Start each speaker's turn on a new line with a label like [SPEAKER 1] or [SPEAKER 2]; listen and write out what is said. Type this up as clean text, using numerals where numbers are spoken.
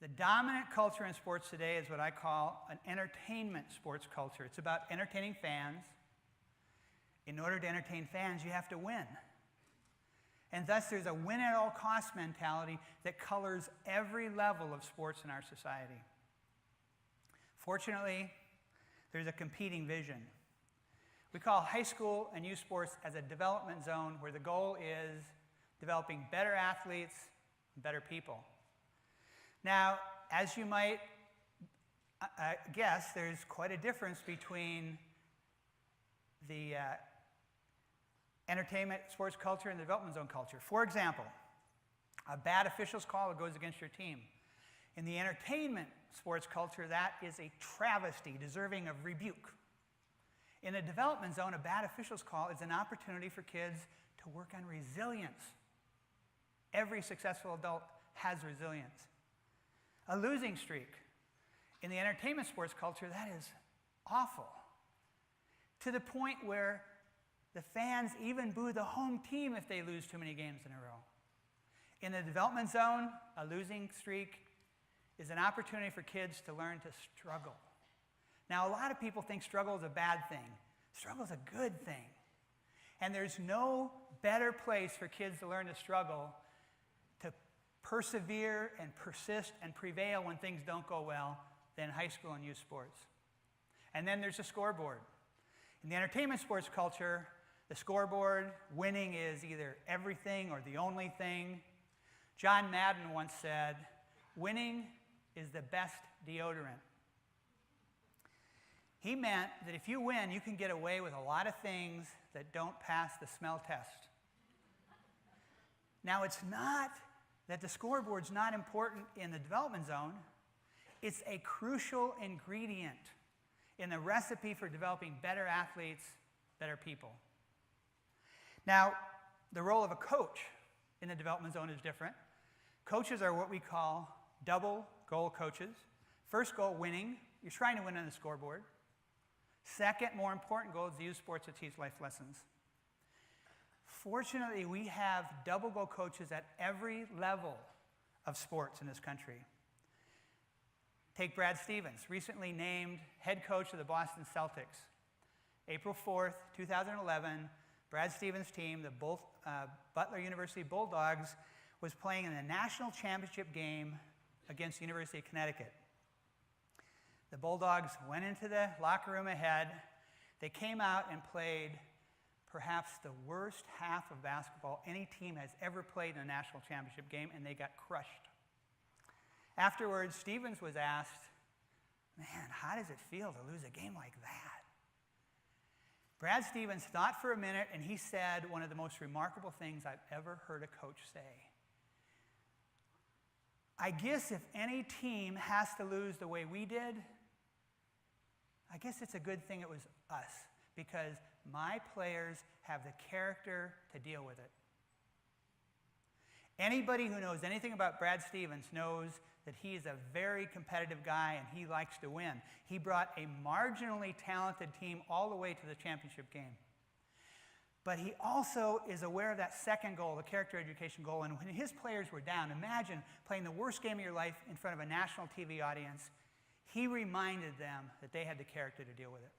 [SPEAKER 1] The dominant culture in sports today is what I call an entertainment sports culture. It's about entertaining fans. In order to entertain fans, you have to win. And thus, there's a win-at-all-cost mentality that colors every level of sports in our society. Fortunately, there's a competing vision. We call high school and youth sports as a development zone where the goal is developing better athletes and better people. Now, as you might guess, there's quite a difference between the entertainment sports culture and the development zone culture. For example, a bad official's call that goes against your team. In the entertainment sports culture, that is a travesty deserving of rebuke. In the development zone, a bad official's call is an opportunity for kids to work on resilience. Every successful adult has resilience. A losing streak. In the entertainment sports culture, that is awful. To the point where the fans even boo the home team if they lose too many games in a row. In the development zone, a losing streak is an opportunity for kids to learn to struggle. Now, a lot of people think struggle is a bad thing. Struggle is a good thing. And there's no better place for kids to learn to struggle, to persevere and persist and prevail when things don't go well, than high school and youth sports. And then there's the scoreboard. In the entertainment sports culture, the scoreboard, winning is either everything or the only thing. John Madden once said, "Winning is the best deodorant." He meant that if you win, you can get away with a lot of things that don't pass the smell test. Now, it's not that the scoreboard's not important in the development zone. It's a crucial ingredient in the recipe for developing better athletes, better people. Now, the role of a coach in the development zone is different. Coaches are what we call double goal coaches. First goal, winning. You're trying to win on the scoreboard. Second, more important goal is to use sports to teach life lessons. Fortunately, we have double goal coaches at every level of sports in this country. Take Brad Stevens, recently named head coach of the Boston Celtics. April 4th, 2011, Brad Stevens' team, the Butler University Bulldogs, was playing in the national championship game against the University of Connecticut. The Bulldogs went into the locker room ahead. They came out and played perhaps the worst half of basketball any team has ever played in a national championship game, and they got crushed. Afterwards, Stevens was asked, "Man, how does it feel to lose a game like that?" Brad Stevens thought for a minute, and he said one of the most remarkable things I've ever heard a coach say. "I guess if any team has to lose the way we did, I guess it's a good thing it was us, because my players have the character to deal with it." Anybody who knows anything about Brad Stevens knows that he is a very competitive guy and he likes to win. He brought a marginally talented team all the way to the championship game. But he also is aware of that second goal, the character education goal, and when his players were down, imagine playing the worst game of your life in front of a national TV audience. He reminded them that they had the character to deal with it.